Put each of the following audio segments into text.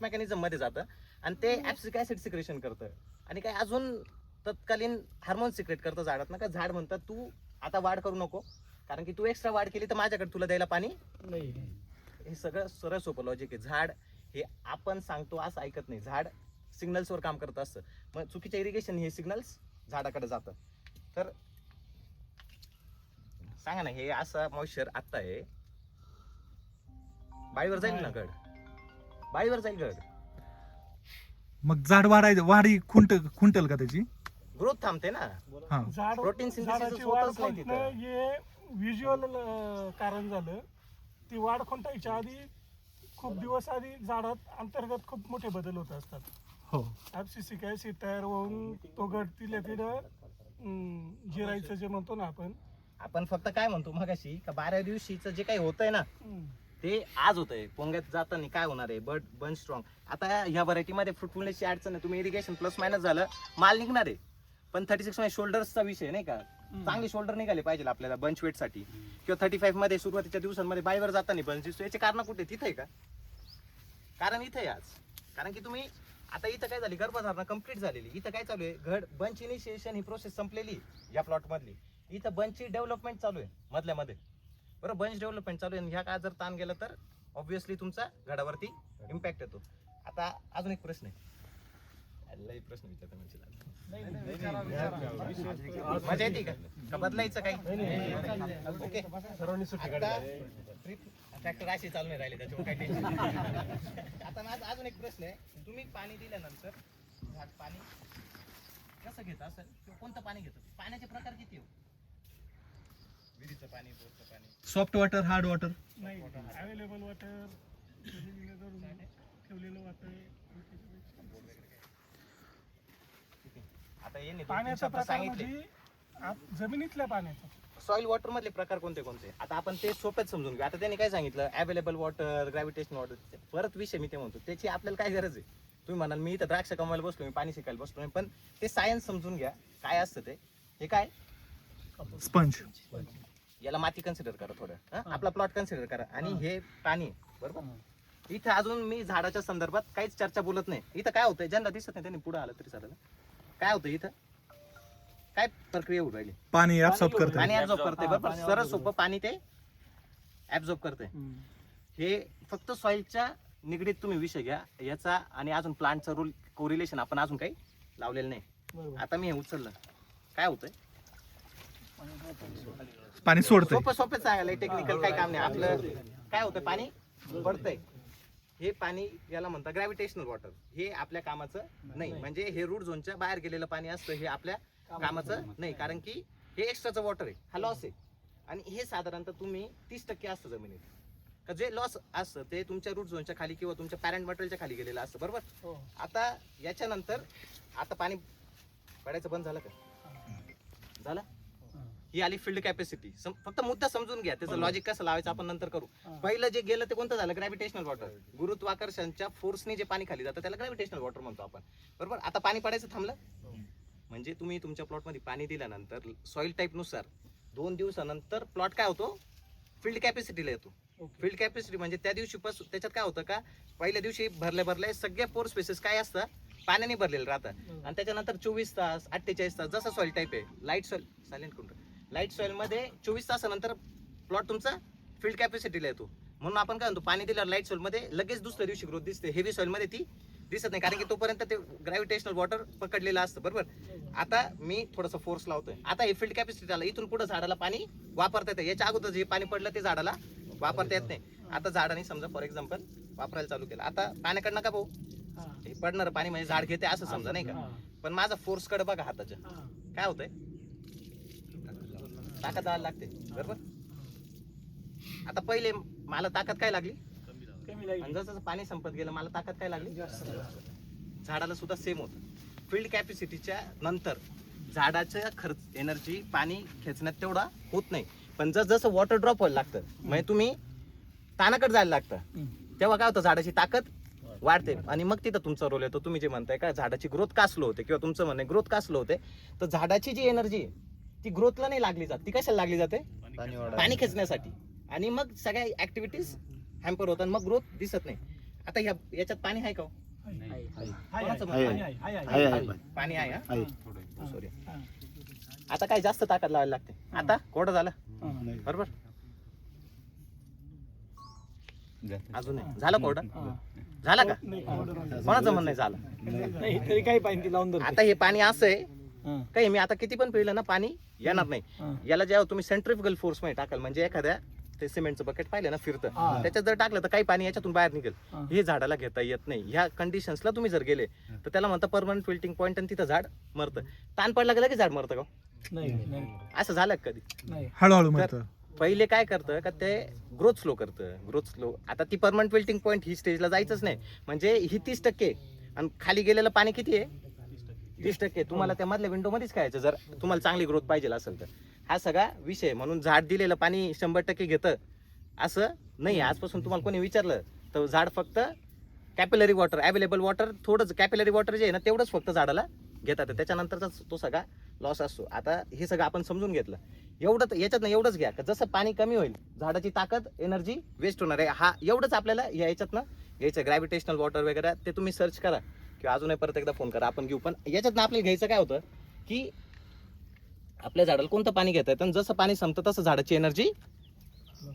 Mechanism मध्ये जातं आणि ते ऍब्सिक ऍसिड सिक्रेशन करतं आणि काय अजून तत्कालीन हार्मोन सिक्रेट करतं झाडात ना, का झाड म्हणतात तू आता वाढ करू नको, कारण की तू एक्स्ट्रा वाढ केली तर माझ्याकडे तुला द्यायला पाणी नाही. हे सगळं सरळ सोपं लॉजिक आहे. झाड हे आपण सांगतो असं ऐकत नाही, झाड सिग्नल्सवर काम करत असतं. मग चुकीचं इरिगेशन हे सिग्नल्स झाडाकडे जातं. तर सांगा ना, हे असं मॉइश्चर आत्ता आहे, बाळीवर जाईल ना गड, बाळीवर जाईल गड, मग झाड वाढी खुंटल का त्याची? ग्रोथ थांबते ना. झाड प्रोटीन झाडाची सिंथेसिस वाढ होतच नाही खुंटणं तिथं. हे व्हिज्युअल कारण झालं. ती वाढ खुंटायच्या आधी खूप दिवस आधी झाडात अंतर्गत खूप मोठे बदल होत असतात. हो. ऍब्सिसिक ऍसिड तयार होऊन तो गट तिला जिरायचं जे म्हणतो ना आपण फक्त काय म्हणतो मगाशी का 12व्या दिवशीचं जे काही होतंय ना ते आज होतंय. पोंग्यात जाताना काय होणार आहे, बन स्ट्रॉंग. आता ह्या व्हरायटीमध्ये फ्रुटफुलनेसची अडचण आहे, तुम्ही इरिगेशन प्लस मायनस झालं माल निघणार आहे, पण 36 मध्ये शोल्डर्सचा विषय नाही का, चांगले शोल्डर निघाले पाहिजे आपल्याला बंच वेट साठी. किंवा 35 मध्ये सुरुवातीच्या दिवसांमध्ये बाईवर जाताना बंच दिसतो. याचे कारण कुठे? तिथे आहे का? कारण इथे आहे आज. कारण की तुम्ही आता इथं काय झाली, गर्भधारणा कंप्लीट झालेली, इथं काय चालू आहे, घड बंच इनिशिएशन ही प्रोसेस संपलेली या प्लॉट मधली. इथं बंचची डेव्हलपमेंट चालू आहे मधल्या मध्ये, बरोबर. बंच डेव्हलपमेंट चालू आहे. ह्या काळात जर ताण गेला तर ऑब्व्हियसली तुमचा घडावरती इम्पॅक्ट येतो. आता अजून एक प्रश्न आहे, प्रश्न विचारतो मजा येते का बदलायचं काही? ओके, सर्वांनी सुट्टी ट्रॅक्टर अशी चालू नाही राहिले त्याच्यामुळे काही टेन्शन. आता माझा अजून एक प्रश्न आहे, तुम्ही पाणी दिल्यानंतर झाड पाणी कसं घेतं असेल किंवा कोणतं पाणी घेतं? पाण्याचे प्रकार किती हो? विहिरीचं पाणी, बोरचं पाणी, सॉफ्ट वॉटर, हार्ड वॉटर? नाही, अवेलेबल वॉटर, ठेवलेलं वॉटर. आता हे पाण्याचा प्रकार म्हणजे जमिनीतल्या पाण्याचा. सॉइल वॉटर मधले प्रकार कोणते कोणते? आता आपण ते सोपेच समजून घेऊ. आता त्यांनी काय सांगितलं, अवेलेबल वॉटर, ग्रॅव्हिटेशनल वॉटर. परत विषय मी ते म्हणतो, त्याची आपल्याला काय गरज आहे? तुम्ही म्हणाल मी इथं द्राक्ष कमवायला बसलो, मी पाणी शिकायला बसलो नाही, पण ते सायन्स समजून घ्या काय असतं ते. हे काय स्पंज, याला माती कन्सिडर करा थोडं, आपला प्लॉट कन्सिडर करा, आणि हे पाणी, बरोबर. इथं अजून मी झाडाच्या संदर्भात काहीच चर्चा बोलत नाही. इथं काय होतंय, ज्यांना दिसत नाही त्यांनी पुढे आलं तरी चालेल. काय होतं इथं, काय प्रक्रिया होऊ राहिली? पाणी ऍब्सॉर्ब करते. पाणी ऍब्झॉर्ब करते, बरोबर. सरळ सोपं पाणी ते ऍब्झॉर्ब करते. हे फक्त सॉइलच्या निगडीत तुम्ही विषय घ्या याचा, आणि अजून प्लांटचा रूल कोरिलेशन आपण अजून काही लावलेलं नाही. आता मी हे उचललं, काय होतंय, पाणी सोडतंय. सोपं सांगायला, टेक्निकल काही काम नाही आपलं. काय होतं, पाणी पडतंय. हे पाणी याला म्हणतात ग्रॅव्हिटेशनल वॉटर. हे आपल्या कामाचं नाही, म्हणजे हे रूट झोनच्या बाहेर गेलेलं पाणी असतं, हे आपल्या कामाचं नाही, कारण की हे एक्स्ट्राचं वॉटर आहे, हा लॉस आहे. आणि हे साधारणतः तुम्ही 30% असतं जमिनीत, का जे लॉस असतं ते तुमच्या रूट झोनच्या खाली किंवा तुमच्या पॅरेंट मटेरियलच्या खाली गेलेलं असतं, बरोबर. आता याच्यानंतर आता पाणी पडायचं बंद झालं का? झालं. ही आली फील्ड कॅपॅसिटी. फक्त मुद्दा समजून घ्या, त्याचं लॉजिक कसं लावायचं आपण नंतर करू. पहिलं जे गेलं ते कोणतं झालं, ग्रॅव्हिटेशनल वॉटर. गुरुत्वाकर्षणच्या फोर्सने जे पाणी खाली जातं त्याला ग्रॅव्हिटेशनल वॉटर म्हणतो आपण, बरोबर. आता पाणी पडायचं थांबलं, म्हणजे तुम्ही तुमच्या प्लॉटमध्ये पाणी दिल्यानंतर सॉइल टाईप नुसार 2 दिवसानंतर प्लॉट काय होतो, फील्ड कॅपॅसिटीला येतो. फील्ड कॅपॅसिटी म्हणजे त्या दिवशीपासून त्याच्यात काय होतं का, पहिल्या दिवशी भरले सगळे पोर स्पेसेस काय असतं, पाण्याने भरलेलं राहतं. आणि त्याच्यानंतर 24 तास 48 तास जसं सॉइल टाईप आहे, लाईट सॉइल, सायलेंट कोण, लाईट सॉइल मध्ये 24 तासानंतर प्लॉट तुमचा फील्ड कॅपॅसिटीला येतो. म्हणून आपण काय म्हणतो, पाणी दिल्यावर लाईट सॉइल मध्ये लगेच दुसऱ्या दिवशी ग्रोथ दिसते, हेवी सॉइल मध्ये ती दिसत नाही, कारण की तोपर्यंत ते ग्रॅव्हिटेशनल वॉटर पकडलेलं असतं, बरोबर. आता मी थोडंसं फोर्स लावतोय, आता हे फील्ड कॅपॅसिटी आला, इथून पुढे झाडाला पाणी वापरता येतं. याच्या अगोदर जे पाणी पडलं ते झाडाला वापरता येत नाही. आता झाडाने समजा फॉर एक्झाम्पल वापरायला चालू केलं, आता पाण्याकडनं का भाऊ, हे पडणारं पाणी म्हणजे झाड घेते असं समजा, नाही का. पण माझा फोर्स कडे बघा हाताच्या, काय होतंय, ताकद द्यायला लागते, बरोबर. आता पहिले मला ताकद काय लागली, आणि जसं पाणी संपत गेलं मला ताकद काय लागली, झाडाला सुद्धा सेम होतं. फील्ड कॅपॅसिटीच्या नंतर झाडाचं खर्च एनर्जी पाणी खेचण्यात तेवढा होत नाही, पण जसं वॉटर ड्रॉप व्हायला लागतं, म्हणजे तुम्ही तानाकडे जायला लागतं, तेव्हा काय होतं, झाडाची ताकद वाढते. आणि मग तिथं तुमचा रोल येतो. तुम्ही जे म्हणताय का झाडाची ग्रोथ का स्लो होते, किंवा तुमचं म्हणणं ग्रोथ का स्लो होते, तर झाडाची जी एनर्जी ती ग्रोथला नाही लागली जात, ती कशाला लागली जाते, पाणी खेचण्यासाठी. आणि मग सगळ्या ऍक्टिव्हिटीज हॅम्पर होतात, मग ग्रोथ दिसत नाही. आता याच्यात पाणी आहे का हो? कोणाचं मत? पाणी आहे हा? सॉरी. आता काय जास्त ताकद लावायला लागते. आता कोरडं झालं बरोबर, अजून नाही झालं कोरडं, झालं का? कोणाचं म्हणणं नाही झालं? तरी काही पाहिजे लावून आता हे पाणी असं आहे काही मी आता किती पण पिलं ना पाणी येणार नाही. याला जेव्हा तुम्ही सेंट्रिफ्युगल फोर्स मध्ये टाकाल, म्हणजे एखाद्या ते सिमेंटचं बकेट पाहिलं ना फिरतं, त्याच्यात जर टाकलं तर काही पाणी याच्यातून बाहेर निघेल. हे झाडाला घेता येत नाही. ह्या कंडिशन्सला तुम्ही जर गेले तर त्याला म्हणतं परमनंट फिल्टिंग पॉईंट, आणि तिथं झाड मरतं. ताण पडला गेला की झाड मरतं का? नाही असं झालं का कधी? हळूहळू तर म्हणतं. पहिले काय करतं का ते ग्रोथ स्लो करतं, ग्रोथ स्लो. आता ती परमनंट फिल्टिंग पॉईंट ही स्टेजला जायचंच नाही. म्हणजे ही 30% आणि खाली गेलेलं पाणी किती आहे? 30%. तुम्हाला त्या मधल्या विंडो मध्येच खायचं जर तुम्हाला चांगली ग्रोथ पाहिजे असेल तर. हा सगळा विषय. म्हणून झाड दिलेलं पाणी 100% घेतं असं नाही. आजपासून तुम्हाला कोणी विचारलं तर झाड फक्त कॅपिलरी वॉटर, अवेलेबल वॉटर, थोडंच कॅपिलरी वॉटर जे आहे ना तेवढंच फक्त झाडाला घेतात. त्याच्यानंतरचा तो सगळा लॉस असतो. आता हे सगळं आपण समजून घेतलं. एवढं याच्यात ना एवढंच घ्या का जसं पाणी कमी होईल झाडाची ताकद, एनर्जी वेस्ट होणार आहे. हा एवढंच आपल्याला याच्यात ना घ्यायचं. ग्रॅव्हिटेशनल वॉटर वगैरे ते तुम्ही सर्च करा किंवा अजूनही परत एकदा फोन करा, आपण घेऊ. पण याच्यात ना आपल्याला घ्यायचं काय होतं की आपल्या झाडाला कोणतं पाणी घेता येतं, आणि जसं पाणी संपतं तसं झाडाची एनर्जी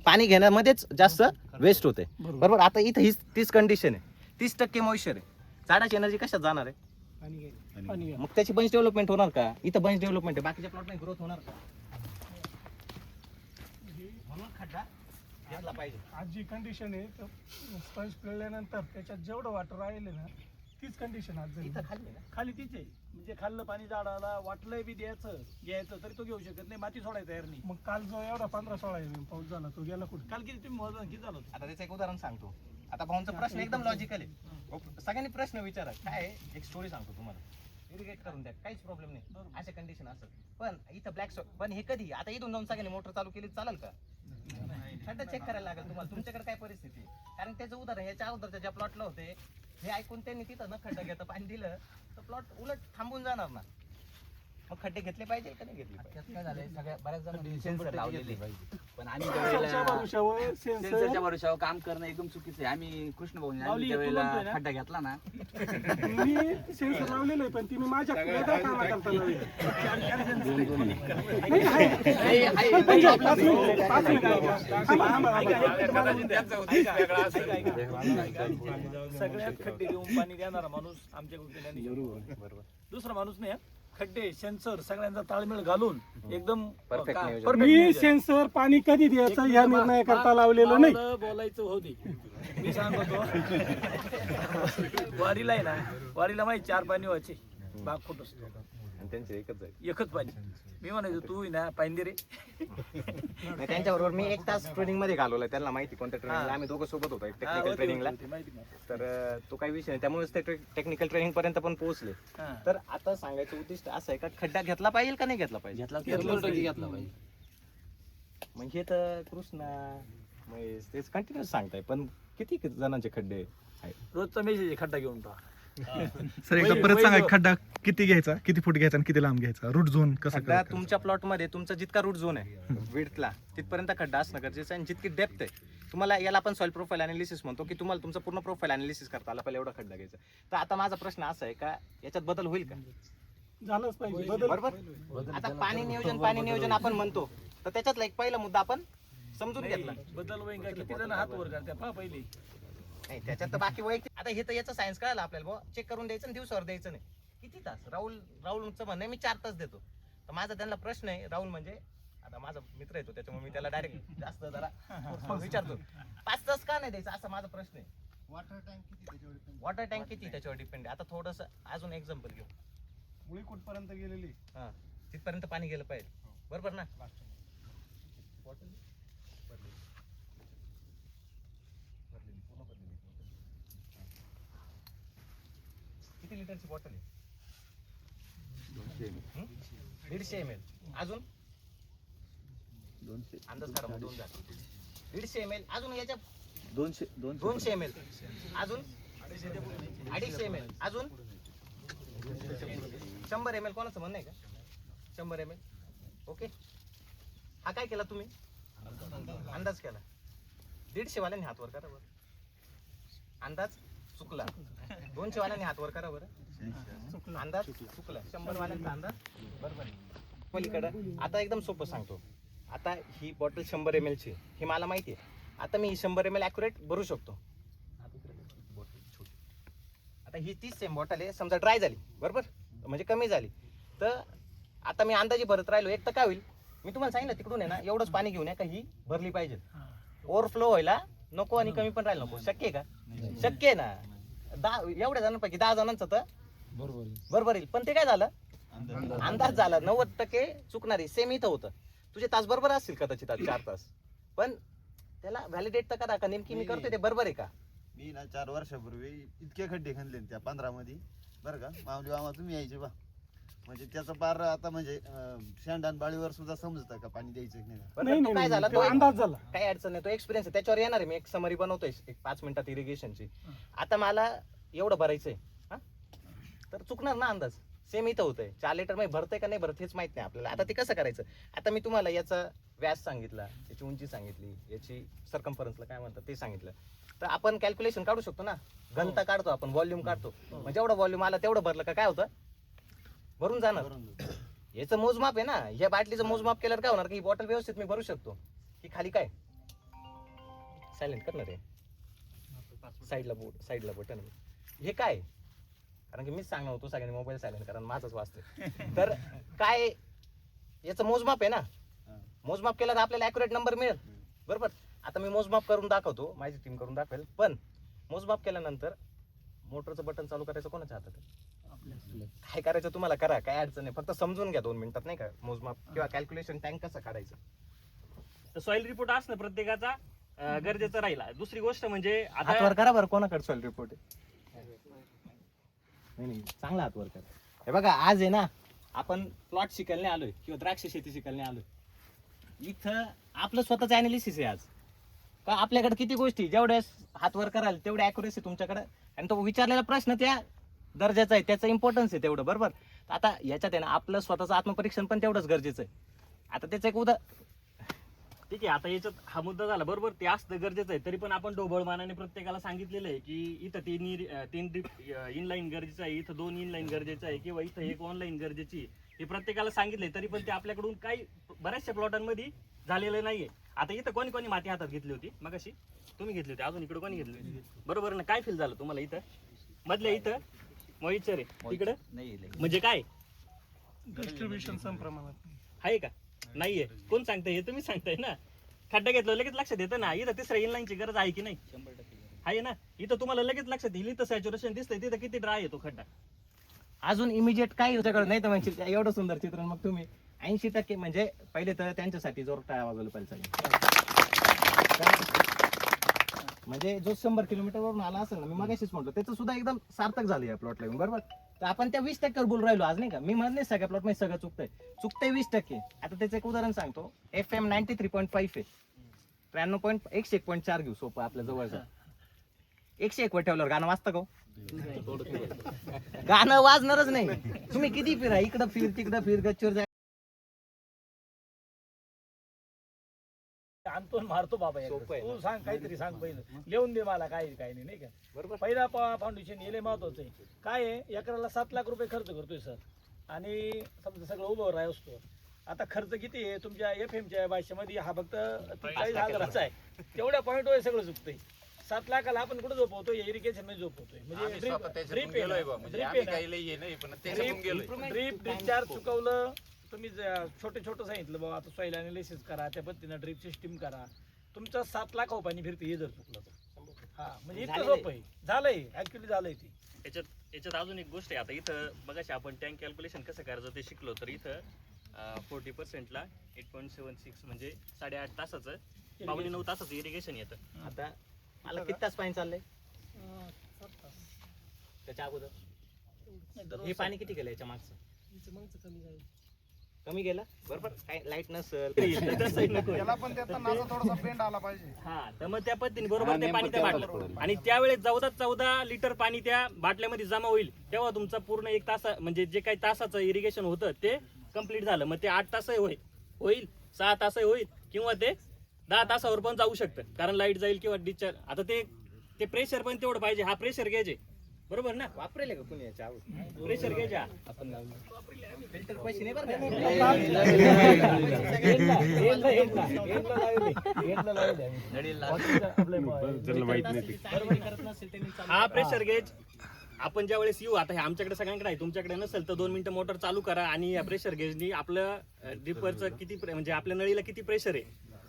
पाणी घेण्यामध्येच जास्त वेस्ट होते. बरोबर. आता इथं हीच तीच कंडिशन आहे. 30% मॉइश्चर आहे. झाडाची एनर्जी कशात जाणार आहे? मग त्याची बंच डेव्हलपमेंट होणार का? इथं बंच डेव्हलपमेंट आहे, बाकीच्या प्लॉट मध्ये ग्रोथ होणार का? म्हणून खड्डा घेतला पाहिजे. आज जी कंडिशन आहे तर स्पंज पिळल्यानंतर त्याच्यात जेवढं वॉटर राहिले ना तीच कंडिशन आज झाली. इथं खाली आहे ना? खाली तीच आहे. म्हणजे खाल्लं पाणी झाडाला वाटलंय बी घ्यायचं तरी तो घेऊ शकत नाही, माती सोडायला तयार नाही. मग काल जो एवढा 15-16 mm पाऊस झाला तो गेला कुठे? काल किती तुम्ही मोजलं किती झालं होतं? आता त्याचं एक उदाहरण सांगतो. आता भाऊंचा प्रश्न एकदम लॉजिकल आहे. सगळ्यांनी प्रश्न विचारा. काय आहे? एक स्टोरी सांगतो तुम्हाला. इरिगेट करून द्या, काहीच प्रॉब्लेम नाही. असे कंडिशन असत. पण इथं ब्लॅक स्पॉट. पण हे कधी? आता इथून जाऊन सगळ्यांनी मोटर चालू केली चालेल का? खड्डा चेक करायला लागेल तुम्हाला. तुमच्याकडे काय परिस्थिती? कारण त्याचं उदाहरण याच्या अगोदरच्या ज्या प्लॉटला होते हे ऐकून त्यांनी तिथं न खड्डा घेता पाणी दिलं तर प्लॉट उलट थांबून जाणार ना. मग खड्डे घेतले पाहिजे का नाही घेतले पाहिजे? काय झालंय सगळ्या बऱ्याच जणांनी सेन्सर लावलेले पण आम्ही सेन्सरच्या भरोश्यावर सेन्सरच्या भरोशावर काम करणं एकदम चुकीचं आहे. आम्ही कृष्ण भाऊ लावली, ज्या तू वेळेला म्हणतोय ना? खड्डा घेतला ना मी सेन्सर लावलेलं आहे पण ती मी माझ्या वेगळ्या कामाकरता लावली. सगळ्यात खड्डे देऊन पाणी देणारा माणूस आमच्या बरोबर. दुसरा माणूस नाही. खड्डे सेन्सर सगळ्यांचा ताळमेळ घालून एकदम Perfect नियोजन. perfect मी नियोजन. सेन्सर पाणी कधी द्यायचं ह्या निर्णय करता लावलेलं नाही. मला बोलायचं होते. मी सांगतो वारीला आहे ना, वारीला माहिती 4 पाणी व्हायचे, बाग खोट असतो आणि त्यांचे एकच आहे. एकच पाणी. मी म्हणायचो तू आहे ना पाणी दे रे. नाही, त्यांच्याबरोबर मी 1 तास ट्रेनिंग मध्ये घालवलं. त्यांना माहिती कोणत्या ट्रेनिंगला आम्ही दोघं सोबत होतो टेक्निकल ट्रेनिंगला. माहिती नाही. तर तो काही विषय नाही. त्यामुळेच ते टेक्निकल ट्रेनिंग पर्यंत पण पोहोचले. हा. तर आता सांगायचं उद्दिष्ट असं आहे का खड्डा घेतला पाहिजे का नाही घेतला पाहिजे? घेतला पाहिजे. मग हे तर कृष्णा महेश तेच कंटिन्यूस सांगताय. पण किती जणांचे खड्डे आहेत? रोजचा मेसेज खड्डा घेऊन टाक. सर एकदा परत सांगा, खड्डा किती घ्यायचा, किती फूट घ्यायचा आणि किती लांब घ्यायचा, रूट झोन कसं खड्डा करायचं? तुमच्या प्लॉट मध्ये तुमचा जितका रूट झोन आहे विड्थला तिथपर्यंत खड्डा असणं गरजेचं आहे. आणि जितकी डेप्थ आहे तुम्हाला, याला आपण सॉइल प्रोफाईल अनालिसिस म्हणतो, की तुम्हाला तुमचं पूर्ण प्रोफाईल अनालिसिस करता आला पाहिजे एवढा खड्डा घ्यायचा. तर आता माझा प्रश्न असा आहे का याच्यात बदल होईल का? झालंच पाहिजे बदल. बरोबर. आता पाणी नियोजन आपण म्हणतो तर त्याच्यातला एक पहिला मुद्दा आपण समजून घेतला. बदल होईल का? किती जण हात वर करते पहा पहिले. नाही त्याच्यात तर बाकी वैयक्तिक. आता हे तर याचं सायन्स कळालं आपल्याला. चेक करून द्यायचं आणि दिवसावर द्यायचं नाही. किती तास? राहुलचं म्हणणं आहे मी 4 तास देतो. तर माझा त्यांना प्रश्न आहे. राहुल म्हणजे आता माझा मित्र येतो त्याच्यामुळे मी त्याला डायरेक्ट जास्त जरा विचारतो 5 तास का नाही द्यायचं असा माझा प्रश्न आहे. वॉटर टँक किती त्याच्यावर डिपेंड आहे. आता थोडंसं अजून एक्झाम्पल घेऊ. मुळी कुठपर्यंत गेलेली? हा तिथपर्यंत पाणी गेलं पाहिजे. बरोबर ना? किती लिटरची बॉटल आहे? 150 ml. अजून अंदाज करा मग. 2 झाले. 150 ml. अजून याच्या 200 ml. अजून 250 ml. अजून 100 ml. कोणाचं म्हणणं आहे का 100 ml? ओके. हा काय केला तुम्ही? अंदाज केला. 150 वाल्यांनी हात वर करा बरं. अंदाज चुकला. 200 वाल्यांनी हात वर करा बरं. अंदाज चुकला. 100 वाल्यांचा अंदाज बरोबर आहे. पलीकडं आता एकदम सोपं सांगतो. आता ही बॉटल 100 ml ची, हे मला माहिती आहे. आता मी 100 ml ॲक्युरेट भरू शकतो. आता ही 30 सेम बॉटल आहे, समजा ड्राय झाली बरोबर, म्हणजे कमी झाली, तर आता मी अंदाजे भरत राहिलो, एक तर काय होईल, मी तुम्हाला सांगितलं तिकडून आहे ना एवढंच पाणी घेऊन या का ही भरली पाहिजे. ओव्हरफ्लो व्हायला नको आणि कमी पण राहिलं नको. शक्य आहे का? शक्य आहे ना. 10 एवढ्या जणांपैकी 10 जणांचं तर बरोबर येईल. पण ते काय झालं, अंदाज झाला. 90% चुकणारी. सेम इथं होतं. तुझे तास बरोबर असतील कदाचित 4 तास, पण त्याला व्हॅलिडेट तर करा का नेमकी मी करते ते बरोबर आहे का. मी ना 4 वर्षापूर्वी इतके खड्डे खणले त्या 15 मध्ये बरं का. माऊली मामा तुम्ही यायचे बा, म्हणजे त्याचं पार आता म्हणजे शेंडान बाळीवर सुद्धा समजतं का पाणी द्यायचं की नाही. पण तो काय झाला, तो तो अंदाज झाला. काही अडचण नाही, तो एक्सपिरियन्स आहे, त्याच्यावर येणार आहे. मी एक समरी बनवतोय एक 5 मिनिटात इरिगेशनची. आता मला एवढं भरायचंय हा, तर चुकणार ना अंदाज. सेम इथं होतंय. 4 लिटर मध्ये भरतंय का नाही भरत हेच माहित नाही आपल्याला. आता ते कसं करायचं. आता मी तुम्हाला याचा व्यास सांगितला, याची उंची सांगितली, याची सर्कम्फरन्सला काय म्हणतात ते सांगितलं, तर आपण कॅल्क्युलेशन काढू शकतो ना. घनता काढतो आपण, व्हॉल्यूम काढतो. म्हणजे जेवढं व्हॉल्यूम आला तेवढं भरलं का काय होतं, भरून जाणार. याचं मोजमाप आहे ना. या बाटलीचं मोजमाप केल्यावर काय होणार की ही बॉटल व्यवस्थित मी भरू शकतो. ही खाली काय सायलेंट करणार आहे, साईडला बटन. हे काय, कारण की मीच सांगणार होतो सगळ्यांनी मोबाईल सायलेंट करा, माझंच वाचतोय. तर काय याचं मोजमाप आहे ना. मोजमाप केल्यावर आपल्याला ॲक्युरेट नंबर मिळेल बरोबर. आता मी मोजमाप करून दाखवतो, माझी टीम करून दाखवेल. पण मोजमाप केल्यानंतर मोटरचं बटन चालू करायचं कोणाच्या हातात आहे, काय करायचं तुम्हाला करा, काय अडचण नाही. फक्त समजून घ्या 2 मिनिटात नाही का मोजमाप किंवा कॅल्क्युलेशन टँक कसं काढायचं. तर सॉइल रिपोर्ट असणं प्रत्येकाचा गरजेचं राहिला. दुसरी गोष्ट म्हणजे हातवर आता करा बरं, कोणाकडे सॉइल रिपोर्ट आहे. नाही चांगला हातवर करा. हे बघा आज आहे ना आपण प्लॉट शिकायला आलोय किंवा द्राक्ष शेती शिकायला आलोय. इथं आपलं स्वतःच अनालिसिस आहे आज. का आपल्याकडे किती गोष्टी जेवढ्या हातवर कराल तेवढी ॲक्युरेसी तुमच्याकडे, आणि तो विचारलेला प्रश्न त्या दर्जाचा आहे, त्याचं इम्पॉर्टन्स आहे तेवढं बरोबर. आता याच्यात आहे ना आपलं स्वतःचं आत्मपरीक्षण पण तेवढंच गरजेचं आहे. आता त्याचं एक ठीक आहे, आता याच्यात हा मुद्दा झाला बरोबर, ते असतं गरजेचं आहे. तरी पण आपण ढोबळमानाने प्रत्येकाला सांगितलेलं आहे की इथं 3 इनलाईन गरजेचं आहे, इथं 2 इनलाईन गरजेचं आहे, किंवा इथं 1 ऑनलाईन गरजेची. हे प्रत्येकाला सांगितलंय, तरी पण ते आपल्याकडून काही बऱ्याचशा प्लॉटांमध्ये झालेलं नाहीये. आता इथं कोणी माती हातात घेतली होती मगाशी, तुम्ही घेतली होती, अजून इकडे कोणी घेतली होती बरोबर ना. काय फील झालं तुम्हाला इथं मधल्या इथं मोहित रे तिकडं, म्हणजे काय डिस्ट्रीब्युशन समप्रमाणात आहे का नाहीये, कोण सांगताय हे तुम्ही सांगताय ना. खड्डा घेतलं लगेच लक्षात येतं ना, इथं 3ऱ्या इनलाईनची गरज आहे की नाही, आहे ना. इथं तुम्हाला लगेच लक्षात येईल, इथं सॅच्युरेशन दिसतंय, तिथं किती ड्राय येतो खड्डा. अजून इमिजिएट काय तुझ्याकडे नाही तर म्हणजे एवढं सुंदर चित्रण. मग तुम्ही 80% म्हणजे पहिले तर त्यांच्यासाठी जोर टाळ्या वाजवलं पाहिजे. म्हणजे जो 100 किलोमीटरवरून आला असेल ना, मी मगाशीच म्हटलं त्याचं सुद्धा एकदम सार्थक झालं या प्लॉटला येऊन बरोबर. तर आपण त्या 20% बोलून राहिलो आज नाही का. मी म्हणत नाही सगळ्या प्लॉट मध्ये सगळं चुकतंय 20%. आता त्याचं एक उदाहरण सांगतो. FM 93.5 आहे, 101.4 घेऊ सोपं आपल्या जवळचं. 101 वर ठेवल्यावर गाणं वाजतं का? गाणं वाजणारच नाही. तुम्ही किती फिरा, इकडं फिर तिकडं फिर, गच्चीवर जाय, आणतो मारतो बाबा एकदा. सोपं आहे तू सांग काहीतरी सांग, पहिलं लिहून दे मला काय नाही का बरोबर. पहिला फाउंडेशन हे लय महत्वाचं आहे. काय आहे, एकराला 7 लाख रुपये खर्च करतोय सर, आणि समजा सगळं उभं राह असतो. आता खर्च किती आहे तुमच्या FM भाषेमध्ये, हा फक्त 40,000चा आहे. तेवढ्या पॉईंट वर सगळं चुकतंय. 7 लाखाला आपण कुठे झोपवतोय, इरिगेशन मध्ये झोपवतोय. म्हणजे ड्रीप डिस्चार्ज चुकवलं तुम्ही, छोटे सांगितलं बाबा आता सॉइल अनालिसिस करा, त्या पद्धतीनं ड्रीप सिस्टीम करा. तुमचं 7 लाख पाणी फिरते हे जर चुकलं तर. हा म्हणजे इतकं सोपं आहे, झालंय ऍक्च्युली झालंय ती. याच्यात अजून एक गोष्ट आहे. आता इथं बघाशी आपण टँक कॅल्क्युलेशन कसं करायचं ते शिकलो. तर इथं 40%ला 8.76 म्हणजे 8.5 तासाचं, 8.9 तासाचं इरिगेशन येतं. आता मला किती तास पाणी चाललंय त्याच्या अगोदर. हे पाणी किती गेलं याच्या मागचं, कमी गेलं बरोबर. काय लाईट नसेल त्याला पण त्याचा नाचा थोडासा पेंड आला पाहिजे. हा, तर मग त्या पद्धतीने बरोबर ते पाणी त्या बाटल्या, आणि त्यावेळेस 14 लिटर पाणी त्या बाटल्यामध्ये जमा होईल, तेव्हा तुमचा पूर्ण 1 तास म्हणजे जे काही तासाचं इरिगेशन होतं ते कम्प्लीट झालं. मग ते 8 तासही होईल 6 तासही होईल, किंवा ते 10 तासावर पण जाऊ शकतं, कारण लाईट जाईल किंवा डिस्चार्ज. आता ते ते प्रेशर पण तेवढं पाहिजे. हा प्रेशर गेज आहे, बरोबर ना? वापरेल का कुणी याच्या अगोदर? प्रेशर गेज हा. फिल्टर पैसे नाही बरं का? हा प्रेशर गेज आपण ज्या वेळेस येऊ, आता हे आमच्याकडे सगळ्यांकडे आहे, तुमच्याकडे नसेल तर 2 मिनिटं मोटर चालू करा आणि या प्रेशर गेजनी आपलं ड्रिपरचं किती म्हणजे आपल्या नळीला किती प्रेशर आहे,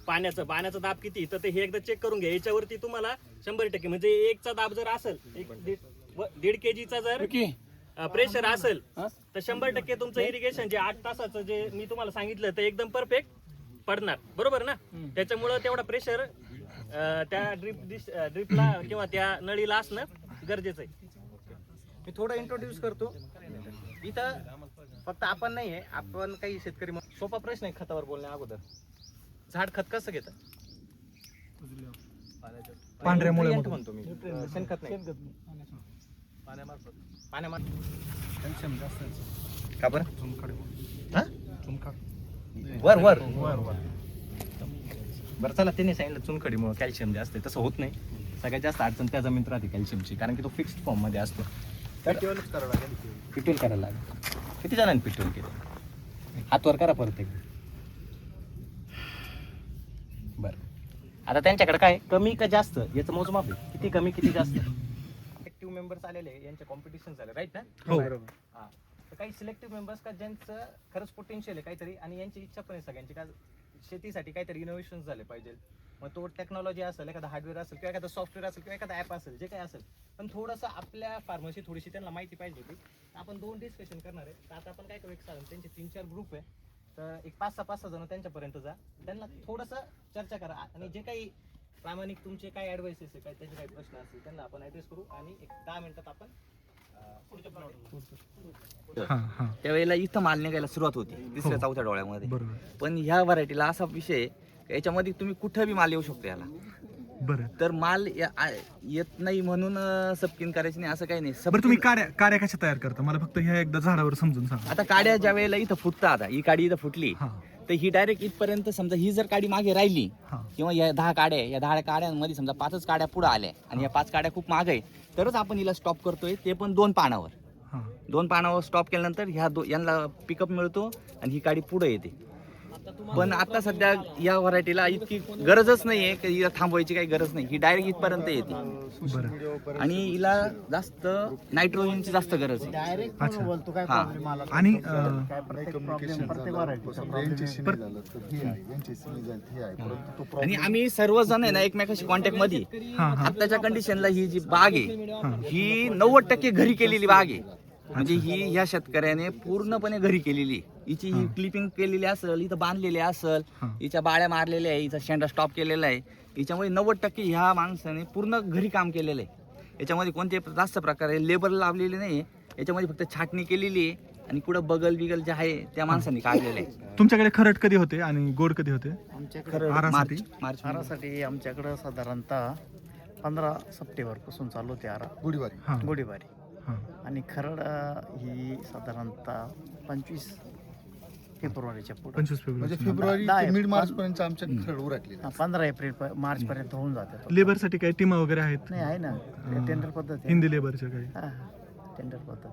पाण्याचा दाब किती, तर ते हे एकदा चेक करून घ्या. याच्यावरती तुम्हाला 100% म्हणजे 1चा दाब जर असेल, 1.5 kgचा जर प्रेशर असेल तर 100% तुमचं इरिगेशन जे 8 तासाचं जे मी तुम्हाला सांगितलं ते एकदम परफेक्ट पडणार, बरोबर ना? त्याच्यामुळं तेवढा प्रेशर त्या ड्रिपला किंवा त्या नळीला असणं गरजेचं आहे. मी थोडं इंट्रोड्यूस करतो. इथं फक्त आपण नाही आहे, आपण काही शेतकरी सोपा प्रश्न आहे खतावर बोलण्या अगोदर. झाड खत कसं घेतं? पांढऱ्या मुळे Nutrient म्हणतो मी, शेणखत नाही. पाण्यामार्फत का बरं? हा? वर बरं चला, त्यांनी सांगितलं चुनखडीमुळे कॅल्शियम जास्त आहे. तसं होत नाही. सगळ्यात जास्त अडचण त्या जमिनीत राहते कॅल्शियमची, कारण की तो फिक्स्ड फॉर्म मध्ये असतो. पिटोल करायला लागेल. किती जणांनी पिटोल केलं? हातवर करा परत एकदा. बरं, आता त्यांच्याकडे काय कमी का जास्त याचं मोजमाप आहे, किती कमी किती जास्त. सिलेक्टिव्ह मेंबर्स आलेले, यांचे कॉम्पिटिशन झाले, राईट ना? हो. हा. तर काही सिलेक्टिव्ह मेंबर्स का ज्यांचं खरंच पोटेन्शियल आहे काहीतरी, आणि यांची इच्छा पण आहे सगळ्यांची का शेतीसाठी काहीतरी इनोव्हेशन झाले पाहिजे. मग तो टेक्नॉलॉजी असेल, एखादा हार्डवेअर असेल, किंवा एखादा सॉफ्टवेअर असेल, किंवा एखादा ॲप असेल, जे काही असेल, पण थोडंसं आपल्या फार्मसी थोडीशी त्यांना माहिती पाहिजे होती. आपण 2 डिस्कशन करणार आहे. तर आता आपण काय करू, एक साधन त्यांचे 3-4 ग्रुप आहे, तर एक 5-6 जण त्यांच्यापर्यंत जा, त्यांना थोडंसं चर्चा करा, आणि जे काही प्रामाणिक तुमचे काय ॲडवाइसेस आहे, काय त्याचे काही प्रश्न असतील त्यांना आपण ॲड्रेस करू, आणि एक 10 मिनिटात आपण पुढच्या त्यावेळेला इथं माल निघायला सुरुवात होती 3ऱ्या-4थ्या डोळ्यामध्ये. बरोबर. पण ह्या व्हरायटीला असा विषय आहे, याच्यामध्ये तुम्ही कुठं बी माल येऊ शकतो याला. बरं तर माल येत नाही म्हणून सबकिन करायची नाही असं काही नाही. बरं, तुम्ही काड्या कशा तयार करता? मला फक्त ह्या एकदा झाडावर समजून सांगा. आता काड्या ज्या वेळेला इथं फुटतात, आता ही काडी इथं फुटली हा तर ही डायरेक्ट इथपर्यंत, समजा ही जर काडी मागे राहिली हा किंवा या 10 काड्या, या 10 काड्यांमध्ये समजा 5च काड्या पुढे आल्या आणि या 5 काड्या खूप मागे आहे, तरच आपण हिला स्टॉप करतोय, ते पण 2 पानावर. हा 2 पानावर स्टॉप केल्यानंतर यांना पिकअप मिळतो आणि ही काडी पुढे येते. पण आता सध्या या व्हरायटीला इतकी गरजच नाहीये की हिला थांबवायची काही गरज नाही, ही डायरेक्ट इथपर्यंत येते. बरं. आणि हिला जास्त नायट्रोजनची जास्त गरज आहे. अच्छा. हा. आणि आणि आम्ही सर्वजण आहे ना एकमेकाशी कॉन्टॅक्ट मध्ये. हा हा आताच्या कंडिशनला ही जी बाग आहे ही 90% घरी केलेली बाग आहे. म्हणजे ही ह्या शेतकऱ्याने पूर्णपणे घरी केलेली. हिची ही क्लिपिंग केलेली असेल, इथं बांधलेली असेल, हिच्या बाळ्या मारलेल्या आहे, हिचा शेंडा स्टॉप केलेला आहे. याच्यामध्ये 90% ह्या माणसाने पूर्ण घरी काम केलेलं आहे. याच्यामध्ये कोणते जास्त प्रकारे लेबर लावलेले नाही. याच्यामध्ये फक्त छाटणी केलेली आहे आणि कुठं बगल बिगल जे आहे त्या माणसांनी काढलेलं आहे. तुमच्याकडे खरट कधी होते आणि गोड कधी होते? आमच्याकडे आरासाठी? मार्च आरासाठी आमच्याकडं साधारणतः 15 सप्टेंबर पासून चालू होते आरा हा गोडीबारी, हा आणि खरड ही साधारणतः 25 फेब्रुवारीच्या पुढे, 25 फेब्रुवारी. फेब्रुवारी दहा ते मिड मार्च एप्रिल. पर्यंत आमच्या खरड उरकलेली. 15 एप्रिल मार्च पर्यंत होऊन जाते. लेबरसाठी काही टीमा वगैरे आहेत? नाही आहे ना, टेंडर पद्धत आहे. हिंदी लेबरच्या काही? हा, टेंडर पद्धत.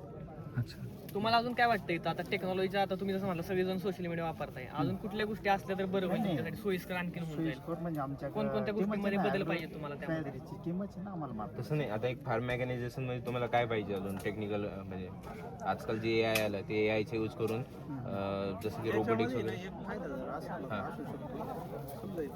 अच्छा. तुम्हाला अजून काय वाटतं इथं आता टेक्नॉलॉजीचा, आता तुम्ही जसं म्हटलं सगळेजण सोशल मीडिया वापरताय, अजून कुठल्या गोष्टी असल्या तर बरं होईल तुमच्यासाठी, सोयीस्कर आणखी होऊन जाईल? सोयीस्कर म्हणजे आमच्या कोणकोणत्या गोष्टींमध्ये बदल पाहिजे तुम्हाला त्यामध्ये? टीमच आहे ना आम्हाला मारतो. तसं नाही. आता एक फार्म मेकॅनायझेशन मध्ये तुम्हाला काय पाहिजे अजून टेक्निकल, म्हणजे आजकाल जे AI आलं ते AIचे यूज करून जसं की रोबोटिक्स वगैरे.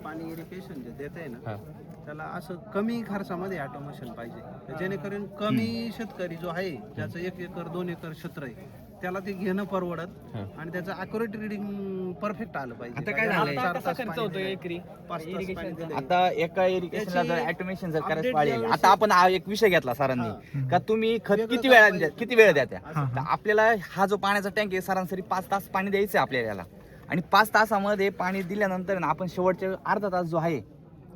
पाणी इरिगेशन जे देत आहे ना, हां त्याला असं कमी खर्चामध्ये ऑटोमेशन पाहिजे, जेणेकरून कमी शेतकरी जो आहे ज्याचं 1 एकर 2 एकर क्षेत्र आहे त्याला ते घेणं परवडत आणि त्याचं अॅक्युरेट रिडिंग परफेक्ट आलं पाहिजे. आता काय झालंय? आता कसा खर्च होतोय एकरी? आता एका इरिगेशनला जर ऑटोमेशन जर करायचं पाहिजे, आता आपण हा एक विषय घेतला सरांनी का तुम्ही खत किती वेळ द्या त्या. तर आपल्याला हा जो पाण्याचा टँक आहे सरासरी 5 तास पाणी द्यायचं आहे आपल्याला याला, आणि 5 तासामध्ये पाणी दिल्यानंतर आपण शेवटचे अर्धा तास जो आहे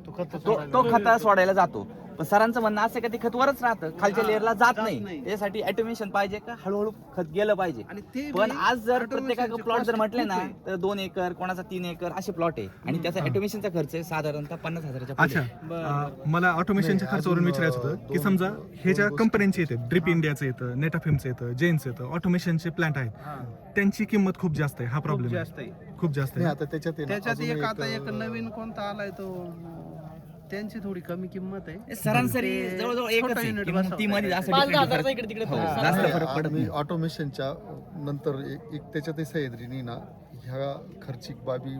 तो खत सोडायला जातो. पण सरांचं म्हणणं असं का ते खत वरच राहतं, खालच्या लेअरला जात नाही. त्यासाठी ऑटोमेशन पाहिजे का हळूहळू खत गेलं पाहिजे. आणि ते पण बी आज जर automation प्रत्येकाचं चे प्लॉट जर cost म्हटले खूप ना आहे. तर 2 एकर कोणाचा 3 एकर असे प्लॉट आहे आणि त्याचा ऑटोमेशनचा खर्च आहे साधारणतः 50,000च्या पुढे. अच्छा मला ऑटोमेशनच्या खर्चावरून विचारायचं होतं की समजा हे ज्या कंपन्यांचे येते ड्रिप इंडियाचं येतं, नेटाफिमचं येतं, जेन्स येतं, ऑटोमेशनचे प्लांट आहेत त्यांची किंमत खूप जास्त आहे. हा खूप प्रॉब्लेम जास्त आहे. खूप जास्त आहे. त्याच्यात एक आता एक नवीन कोणता आलाय तो त्यांची थोडी कमी किंमत आहे. सरासरी ते जवळजवळ एकच छोटा आहे. unit किंमत बसवता तीमध्ये येतं. जास्त 5,000 different इकडे तिकडे हो, फरक. जास्त फरक पडत नाही. ऑटोमेशनच्या नंतर एक त्याच्यातही सह्याद्रीने ना ह्या खर्चिक बाबी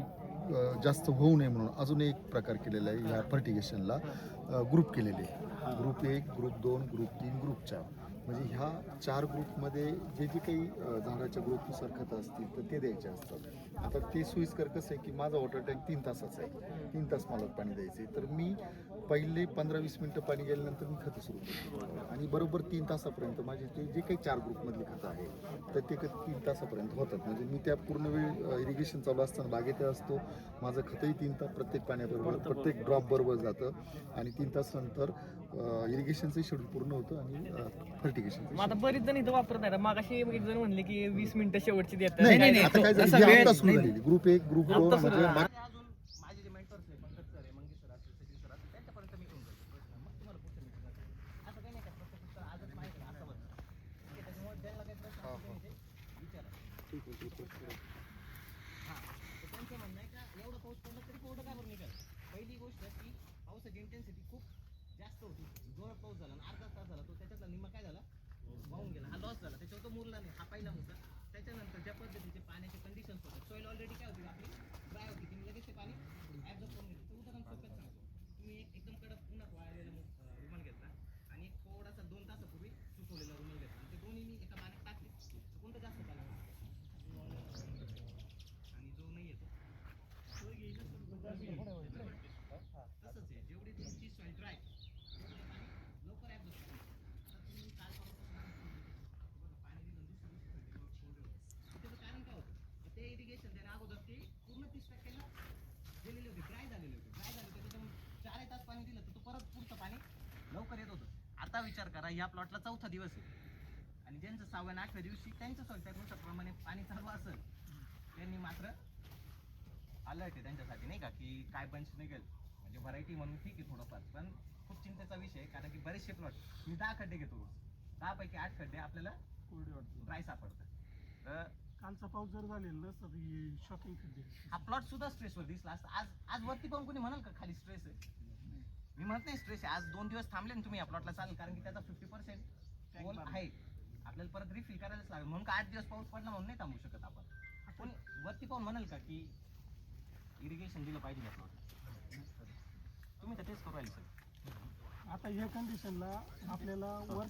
जास्त होऊ नये म्हणून अजून एक प्रकार केलेला आहे. ह्या फर्टिगेशनला ग्रुप केलेले आहे. ग्रुप 1, ग्रुप 2, ग्रुप 3, ग्रुप 4 म्हणजे ह्या 4 ग्रुपमध्ये जे जे काही झाडाच्या ग्रोथनुसार खतं असतील तर ते द्यायचे असतात. आता ते सोयीस्कर कसं आहे की माझा वॉटर टँक 3 तासाचा आहे, 3 तास मला पाणी द्यायचं आहे, तर मी पहिले 15-20 मिनटं पाणी गेल्यानंतर मी खतं सुरू करतो आणि बरोबर 3 तासापर्यंत माझे ते जे काही 4 ग्रुपमधली खतं आहे तर ते 3 तासापर्यंत होतात. म्हणजे मी त्या पूर्ण वेळ इरिगेशन चालू असताना बागेत असतो, माझं खतही 3 तास प्रत्येक पाण्याबरोबर प्रत्येक ड्रॉप बरोबर जातं आणि 3 तासानंतर इरिगेशनचं शेड्यूल पूर्ण होतं आणि फर्टिगेशन. मग आता बरीच जण इथं वापरत नाही. मग अशी एक जण म्हणले की 20 मिनिटं शेवटची देतात. नाही आता काय तसा झालं वेळ आता सुरू नाही. झालेली ग्रुप 1, ग्रुप 2 म्हणजे अजून माझे जे मेंटर्स आहे पंकज सर आहे, मंगेश सर असतील, सचिन सर असतील, त्यांच्यापर्यंत मी घेऊन जातो. मग तुम्हाला पुढचं meeting करतो. असं काही नाही का प्रत्येक आजच माझ्याकडे असावं. ठीक आहे, त्याच्यामुळे त्यांना काही प्रश्न असेल ते विचारा. हां, तर त्यांचं म्हणणं आहे का एवढं पाऊस पडला तरी कोरडं का बरं निघाल. पहिली गोष्ट की पावसाची इंटेन्सिटी खूप जास्त होती. जोरात पाऊस झाला आणि अर्धा तास झाला, तो त्याच्यातला निम्मा काय झाला वाहून गेला, हा लॉस झाला. त्याच्यावर तो मुरला नाही, हा पहिला मुद्दा. त्याच्यानंतर ज्या पद्धतीचे पाण्याचे कंडिशन्स होते, सॉईल ऑलरेडी काय होती आपली ड्राय होती, तुम्ही लगेच ते पाणी ॲब्झॉर्ब करून घेतलं. तर उदाहरण सोप्यात सांगतो, तुम्ही एकदम कडक उन्हात वाळलेला रुमाल घेतला आणि एक थोडासा 2 तासापूर्वी सुकवलेला रुमाल घेतला आणि ते दोन्ही मी एका पाण्यात टाकले, तर कोणतं जास्त पाणी आणि जो नाही येतो तसंच आहे. जेवढी तुमची सॉईल ड्राय तेवढं ते पाणी लवकर ॲब्झॉर्ब करतं. आता तुम्ही काल पाणी दिलं दुसऱ्या दिवशी त्याचं कारण काय होतं, ते इरिगेशन त्याने अगोदर ते पूर्ण 30%ला गेलेले होते, ड्राय झालेले होते. ड्राय झाले होते त्याच्यामुळे 4 तास पाणी दिलं तर तो परत पुढचं पाणी लवकर येत होतं. आता विचार करा, या प्लॉटला 4था दिवस आहे आणि ज्यांचं 6व्या आणि 8व्या दिवशी त्यांचं सॉईल त्यानुसार प्रमाणे पाणी चालू असेल त्यांनी मात्र अलर्ट आहे त्यांच्यासाठी नाही का की काय बंच निघेल. म्हणजे व्हरायटी म्हणून ठीक आहे थोडंफार, पण खूप चिंतेचा विषय आहे कारण की बरेचसे प्लॉट मी 10 खड्डे घेतो रोज, 10 पैकी 8 खड्डे आपल्याला ड्राय सापडतात. तर कालचा पाऊस जर झालेला नसता तर शॉकिंग खड्डे. हा प्लॉट सुद्धा स्ट्रेसवर दिसला असता. आज वरती पाहून कोणी म्हणाल का खाली स्ट्रेस आहे? मी म्हणत नाही स्ट्रेस आहे. आज 2 दिवस थांबले ना तुम्ही या प्लॉटला चालेल कारण की त्याचा 50% पोल आहे. आपल्याला परत रिफिल करायलाच लागेल म्हणून का 8 दिवस पाऊस पडला म्हणून नाही थांबू शकत आपण. पण वरती पाहून म्हणाल का की इरिगेशन दिलं पाहिजे या प्लॉटला? तुम्ही तर तेच करू राहिले सर. आता ह्या कंडिशनला आपल्याला वर